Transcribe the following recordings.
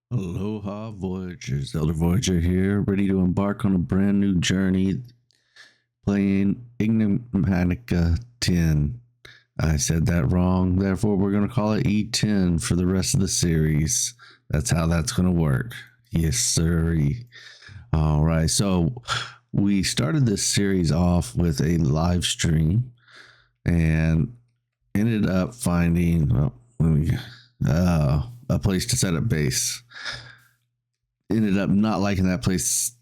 Aloha Voyagers, Elder Voyager here, ready to embark on a brand new journey playing Ignimatica 10. I said that wrong, therefore we're going to call it E10 for the rest of the series. That's how that's going to work. Yes, sirree. All right, so we started this series off with a live stream and ended up finding a place to set up base. Ended up not liking that place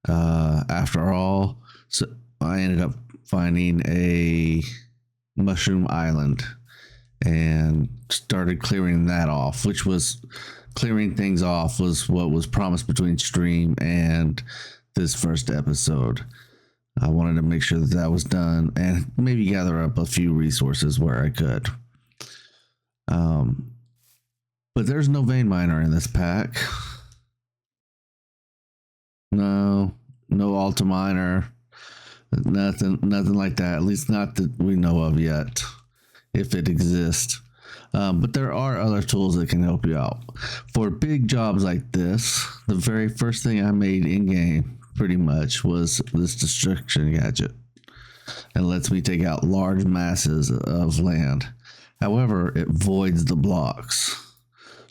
after all. So I ended up finding a mushroom island and started clearing that off, which was clearing things off was what was promised between stream and this first episode. I wanted to make sure that that was done and maybe gather up a few resources where I could. But there's no vein miner in this pack. No Alta miner. Nothing like that. At least not that we know of yet, if it exists. But there are other tools that can help you out. For big jobs like this, the very first thing I made in game pretty much was this destruction gadget. And lets me take out large masses of land. However, it voids the blocks.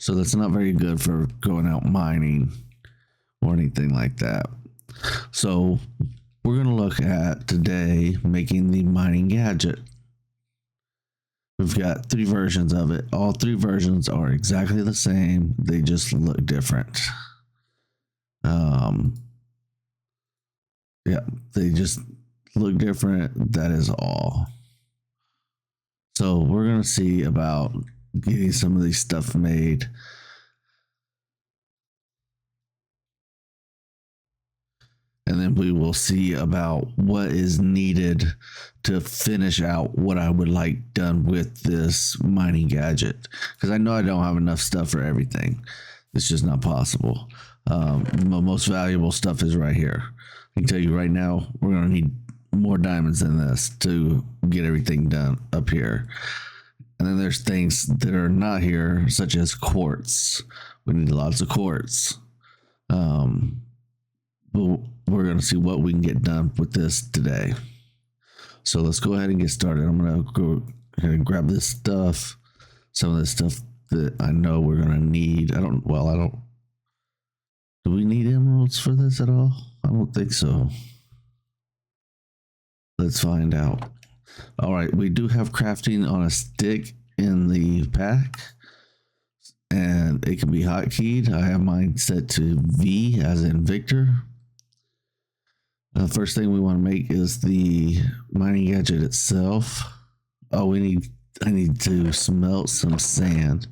So that's not very good for going out mining or anything like that. So we're going to look at today making the mining gadget. We've got 3 versions of it. All 3 versions are exactly the same. They just look different. Yeah, they just look different. That is all. So we're going to see about getting some of these stuff made. And then we will see about what is needed to finish out what I would like done with this mining gadget. Because I know I don't have enough stuff for everything. It's just not possible. The most valuable stuff is right here. I can tell you right now, we're going to need more diamonds than this to get everything done up here. And then there's things that are not here, such as quartz. We need lots of quartz. But we're going to see what we can get done with this today. So let's go ahead and get started. I'm going to go ahead and grab this stuff. Some of this stuff that I know we're going to need. I don't. Do we need emeralds for this at all? I don't think so. Let's find out. All right, we do have crafting on a stick in the pack, and it can be hotkeyed. I have mine set to V as in Victor. The first thing we want to make is the mining gadget itself. Oh, I need to smelt some sand.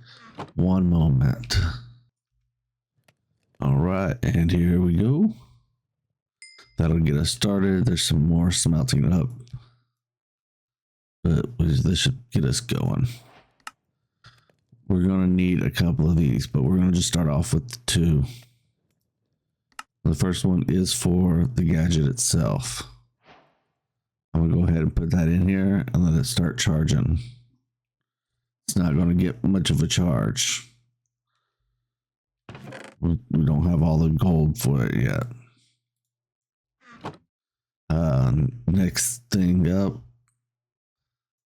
One moment. All right, and here we go. That'll get us started. There's some more smelting up. But this should get us going. We're going to need a couple of these, but we're going to just start off with 2. The first one is for the gadget itself. I'm going to go ahead and put that in here and let it start charging. It's not going to get much of a charge. We don't have all the gold for it yet. Next thing up.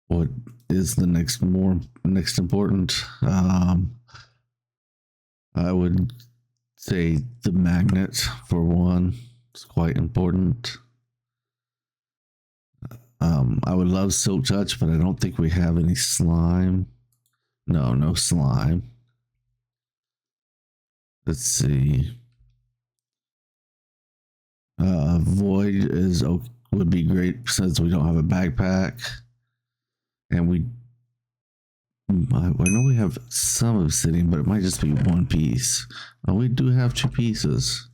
What is the next important? I would say the magnet for one. It's quite important. I would love silk touch, but I don't think we have any slime. No slime. Let's see. Void would be great since we don't have a backpack. And I know we have some obsidian, but it might just be 1 piece. We do have 2 pieces.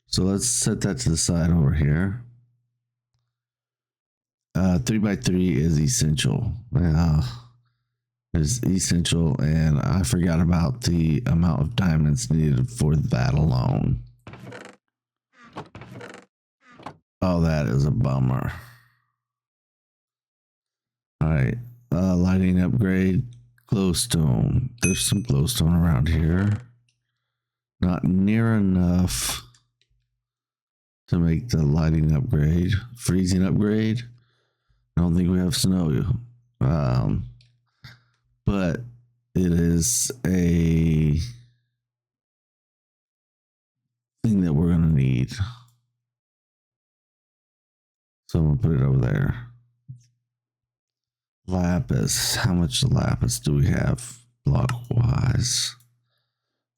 So let's set that to the side over here. 3x3 is essential. Is essential, and I forgot about the amount of diamonds needed for that alone. Oh, that is a bummer. All right, lighting upgrade, glowstone. There's some glowstone around here. not near enough to make the lighting upgrade, freezing upgrade. I don't think we have snow, but it is a thing that we're gonna need. So I'm gonna put it over there. Lapis. How much lapis do we have block wise?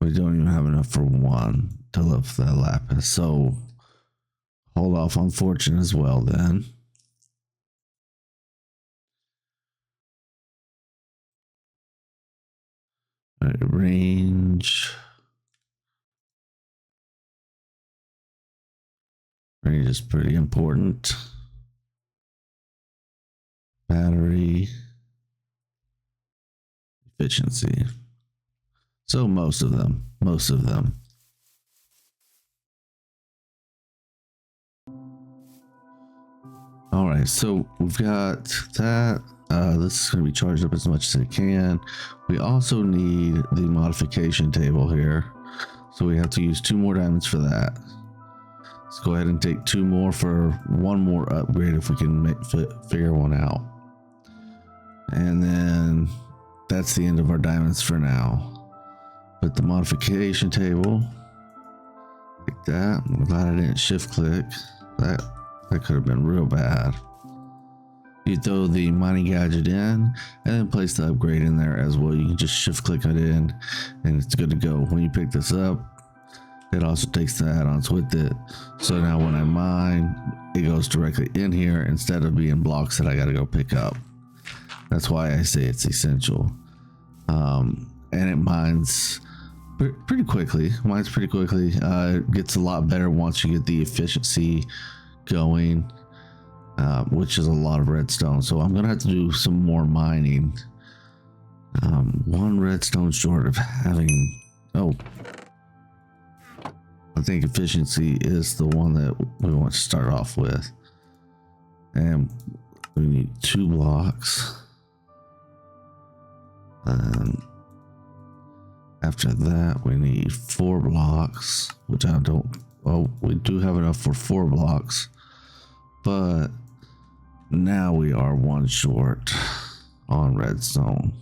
We don't even have enough for one to lift that lapis. So hold off on fortune as well then. All right, range. Range is pretty important. Battery. Efficiency. So most of them. All right, so we've got that. This is going to be charged up as much as it can. We also need the modification table here. So we have to use 2 more diamonds for that. Let's go ahead and take 2 more for 1 more upgrade if we can figure one out. And then that's the end of our diamonds for now. But the modification table, like that. I'm glad I didn't shift click. That could have been real bad. You throw the mining gadget in and then place the upgrade in there as well. You can just shift click it in and it's good to go. When you pick this up, it also takes the add-ons with it. So now when I mine, it goes directly in here instead of being blocks that I got to go pick up. That's why I say it's essential. And it mines pretty quickly. It gets a lot better once you get the efficiency going, which is a lot of redstone. So I'm gonna have to do some more mining. 1 redstone short of having. I think efficiency is the one that we want to start off with, and we need 2 blocks. After that, we need 4 blocks, which I don't. Oh, we do have enough for 4 blocks. But now we are 1 short on redstone.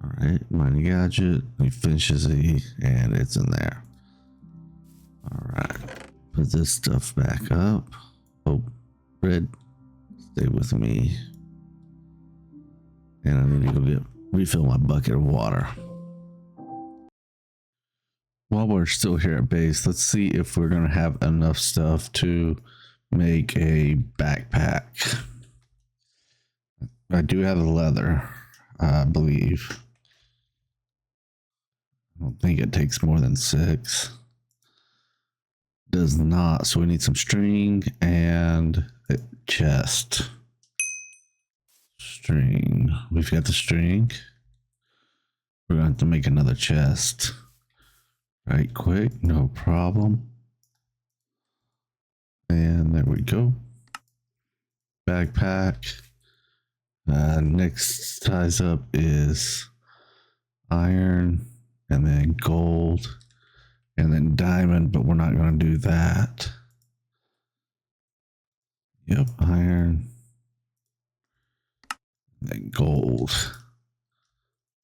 All right, mining gadget. He finishes and it's in there. All right, put this stuff back up. Oh, red, stay with me. And I need to go refill my bucket of water. While we're still here at base, let's see if we're gonna have enough stuff to make a backpack. I do have the leather, I believe. I don't think it takes more than 6. Does not, so we need some string and a chest. String. We've got the string. We're gonna have to make another chest. Right quick, no problem. And there we go. Backpack. Next size up is iron, and then gold, and then diamond, but we're not going to do that. Yep, iron, and then gold.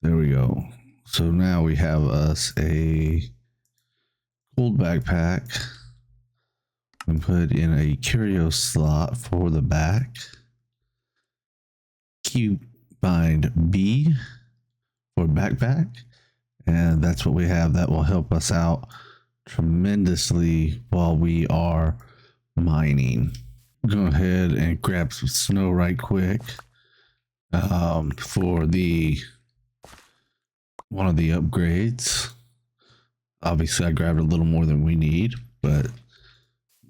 There we go. So now we have us a gold backpack, and put in a curio slot for the back. Q bind B for backpack, and that's what we have. That will help us out tremendously while we are mining. Go ahead and grab some snow right quick for the one of the upgrades. Obviously I grabbed a little more than we need, but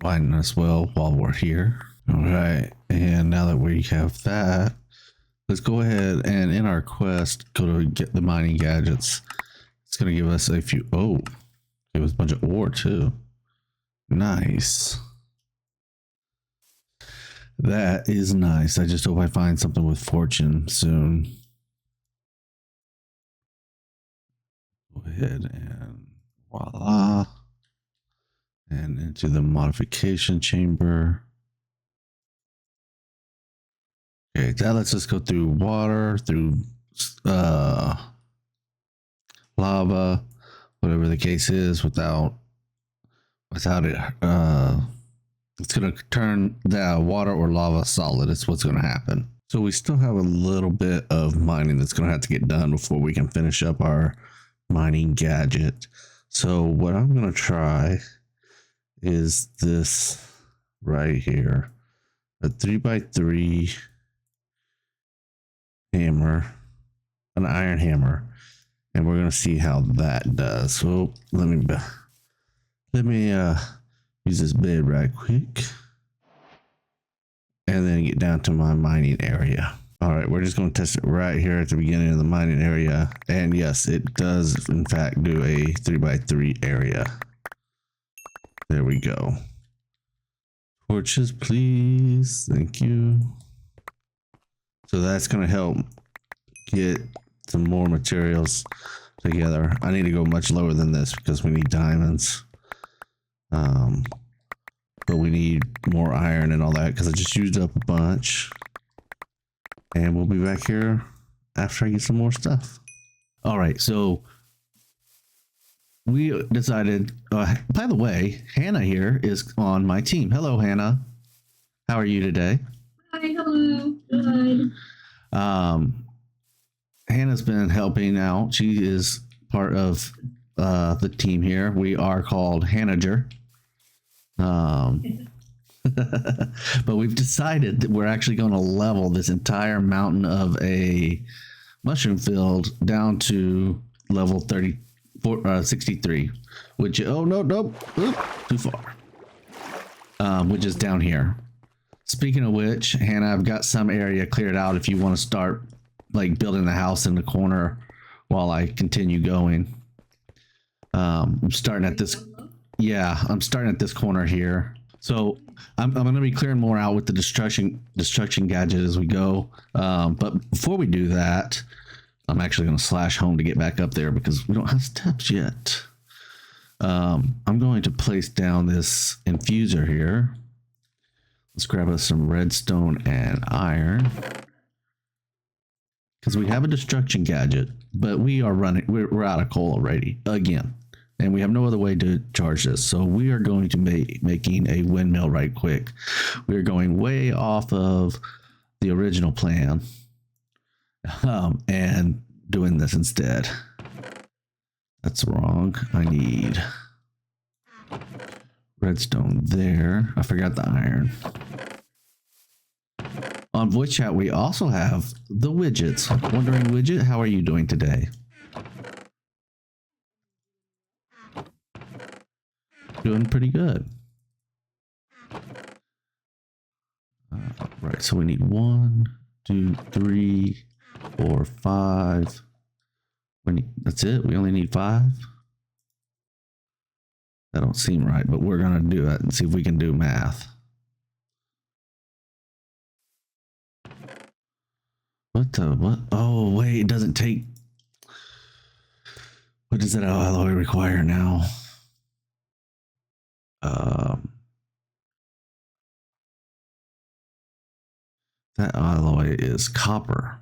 mining as well while we're here. All right, and now that we have that, let's go ahead and in our quest go to get the mining gadgets. It's gonna give us a few. Oh, give us a bunch of ore too. Nice. That is nice. I just hope I find something with fortune soon. Go ahead and voila. And into the modification chamber. Okay, that lets us go through water, through lava, whatever the case is, without it. It's going to turn the water or lava solid. It's what's going to happen. So we still have a little bit of mining that's going to have to get done before we can finish up our mining gadget. So what I'm going to try is this right here, a 3x3 hammer, an iron hammer, and we're going to see how that does. So let me use this bed right quick and then get down to my mining area. All right, we're just going to test it right here at the beginning of the mining area. And yes, it does in fact do a 3x3 area. There we go. Torches, please. Thank you. So that's going to help get some more materials together. I need to go much lower than this because we need diamonds. But we need more iron and all that because I just used up a bunch. And we'll be back here after I get some more stuff. All right, so we decided, by the way, Hannah here is on my team. Hello, Hannah. How are you today? Hi, hello. Good. Hannah's been helping out. She is part of the team here. We are called Hannager. But we've decided that we're actually going to level this entire mountain of a mushroom field down to level 63, which, oh, no, oop, too far, which is down here. Speaking of which, Hannah, I've got some area cleared out if you want to start like building the house in the corner while I continue going. I'm starting at this. Yeah, I'm starting at this corner here. So I'm going to be clearing more out with the destruction gadget as we go. But before we do that, I'm actually going to slash home to get back up there because we don't have steps yet. I'm going to place down this infuser here. Let's grab us some redstone and iron because we have a destruction gadget, but we're out of coal already again. And we have no other way to charge this. So we are going to be making a windmill right quick. We're going way off of the original plan and doing this instead. That's wrong. I need redstone there. I forgot the iron. On voice chat, we also have the widgets. Wondering Widget, how are you doing today? Doing pretty good. Right, so we need 1, 2, 3, 4, 5. That's it. We only need 5. That don't seem right, but we're gonna do it and see if we can do math. What? Oh wait, it doesn't take. What does that alloy require now? That alloy is copper.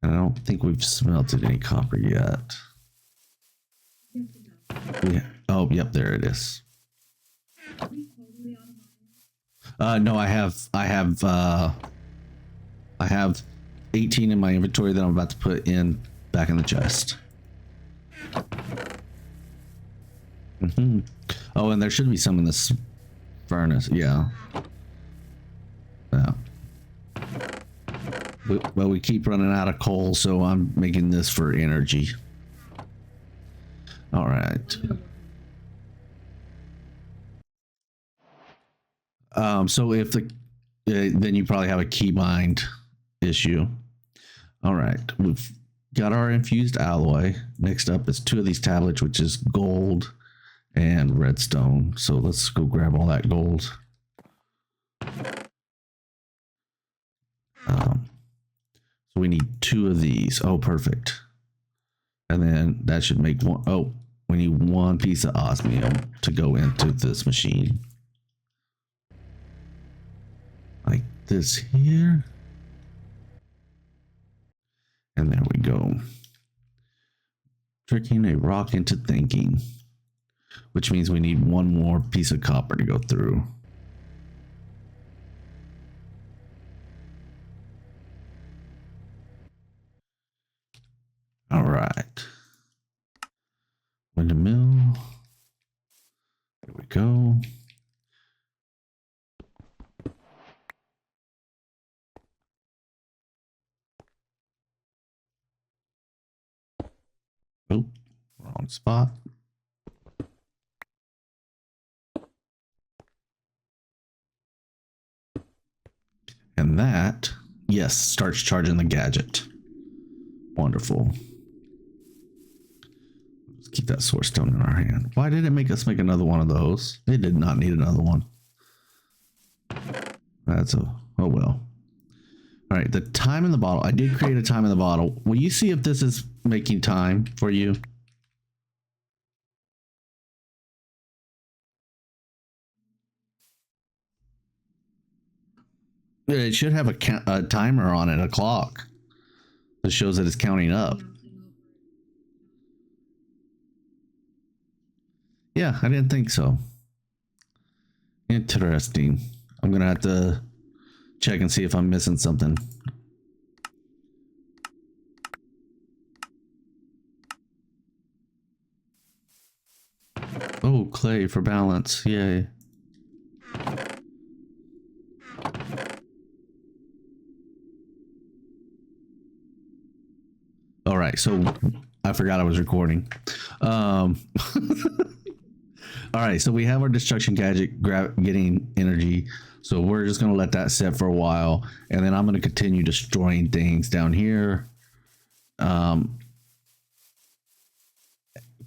And I don't think we've smelted any copper yet. Oh, yep, there it is. No, I have 18 in my inventory that I'm about to put back in the chest. Oh, and there should be some in this furnace. Yeah. But we keep running out of coal, so I'm making this for energy. All right. So if then you probably have a keybind issue. All right, we've got our infused alloy. Next up is 2 of these tablets, which is gold and redstone. So let's go grab all that gold. So we need 2 of these. Oh, perfect. And then that should make one. Oh, we need one piece of osmium to go into this machine. Like this here. And there we go. Tricking a rock into thinking. Which means we need one more piece of copper to go through. All right. Windmill. There we go. Oh, wrong spot. And that, yes, starts charging the gadget. Wonderful. Let's keep that source stone in our hand. Why did it make us make another one of those? It did not need another one. That's a, oh well. All right, the time in the bottle. I did create a time in the bottle. Will you see if this is making time for you? It should have a timer on it, a clock that shows that it's counting up. Yeah, I didn't think so. Interesting. I'm gonna have to check and see if I'm missing something. Oh, clay for balance. Yay. All right, so I forgot I was recording. All right, so we have our destruction gadget getting energy. So we're just going to let that set for a while. And then I'm going to continue destroying things down here.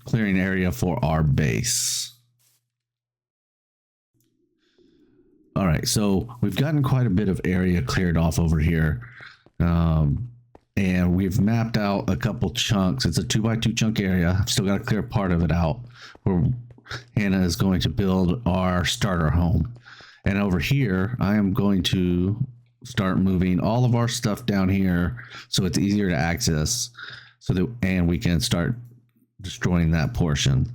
Clearing area for our base. All right, so we've gotten quite a bit of area cleared off over here. And we've mapped out a couple chunks. It's a 2x2 chunk area. I've still got to clear part of it out where Hannah is going to build our starter home. And over here, I am going to start moving all of our stuff down here so it's easier to access, so that, and we can start destroying that portion.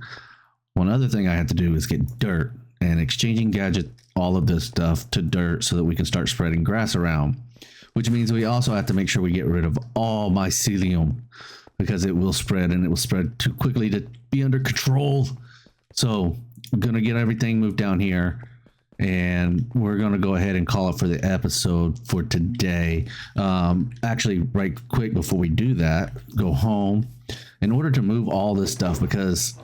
One other thing I have to do is get dirt and exchanging gadget, all of this stuff to dirt so that we can start spreading grass around, which means we also have to make sure we get rid of all mycelium because it will spread, and it will spread too quickly to be under control. So I'm going to get everything moved down here, and we're going to go ahead and call it for the episode for today. Actually, right quick before we do that, go home in order to move all this stuff, because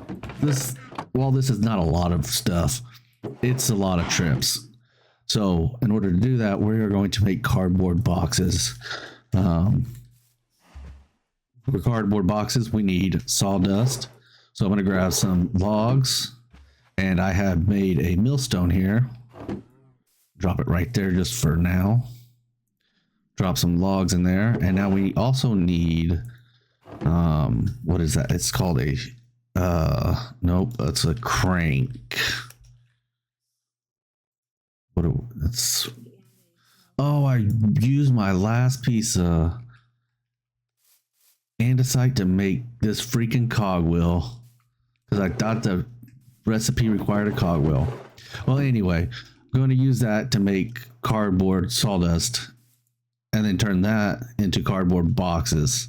this, while this is not a lot of stuff, it's a lot of trips. So in order to do that, we're going to make cardboard boxes. For cardboard boxes, we need sawdust. So I'm going to grab some logs, and I have made a millstone here. Drop it right there just for now. Drop some logs in there. And now we also need, what is that? It's called a, nope, that's a crank. It's, oh, I used my last piece of andesite to make this freaking cogwheel because I thought the recipe required a cogwheel. Well, anyway, I'm going to use that to make cardboard sawdust and then turn that into cardboard boxes.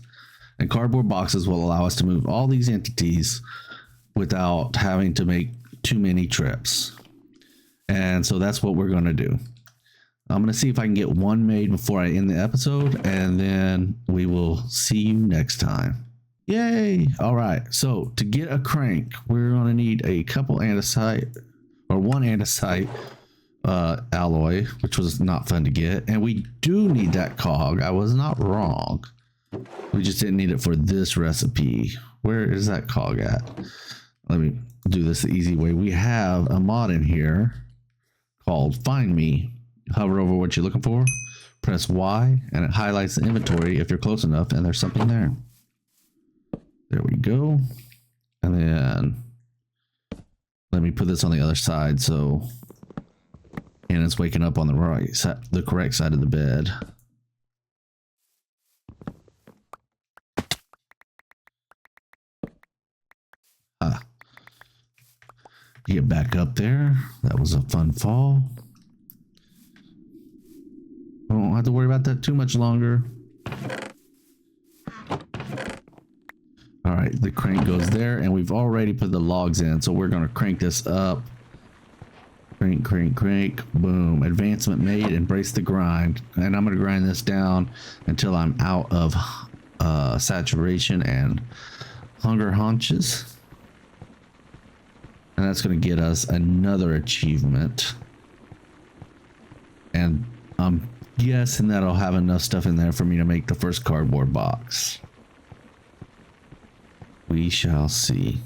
And cardboard boxes will allow us to move all these entities without having to make too many trips. And so that's what we're going to do. I'm going to see if I can get one made before I end the episode, and then we will see you next time. Yay! All right. So to get a crank, we're going to need a couple andesite, or one andesite alloy, which was not fun to get. And we do need that cog. I was not wrong. We just didn't need it for this recipe. Where is that cog at? Let me do this the easy way. We have a mod in here called Find Me. Hover over what you're looking for, press Y, and it highlights the inventory if you're close enough and there's something there. There we go. And then let me put this on the other side so Hannah's waking up on the right side, the correct side of the bed. Get back up there. That was a fun fall. I don't have to worry about that too much longer. All right, the crank goes there, and we've already put the logs in, so we're going to crank this up. Crank, crank, crank. Boom. Advancement made. Embrace the grind. And I'm going to grind this down until I'm out of saturation and hunger haunches. And that's going to get us another achievement. And I'm guessing that'll have enough stuff in there for me to make the first cardboard box. We shall see.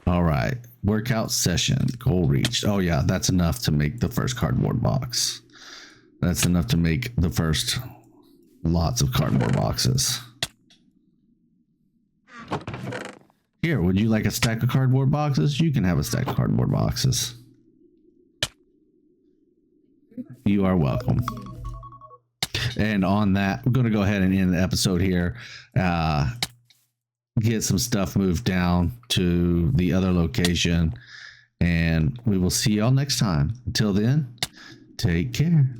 All right. Workout session. Goal reached. Oh, yeah. That's enough to make the first cardboard box. That's enough to make the first lots of cardboard boxes. Here, would you like a stack of cardboard boxes? You can have a stack of cardboard boxes. You are welcome. And on that, we're going to go ahead and end the episode here. Get some stuff moved down to the other location. And we will see y'all next time. Until then, take care.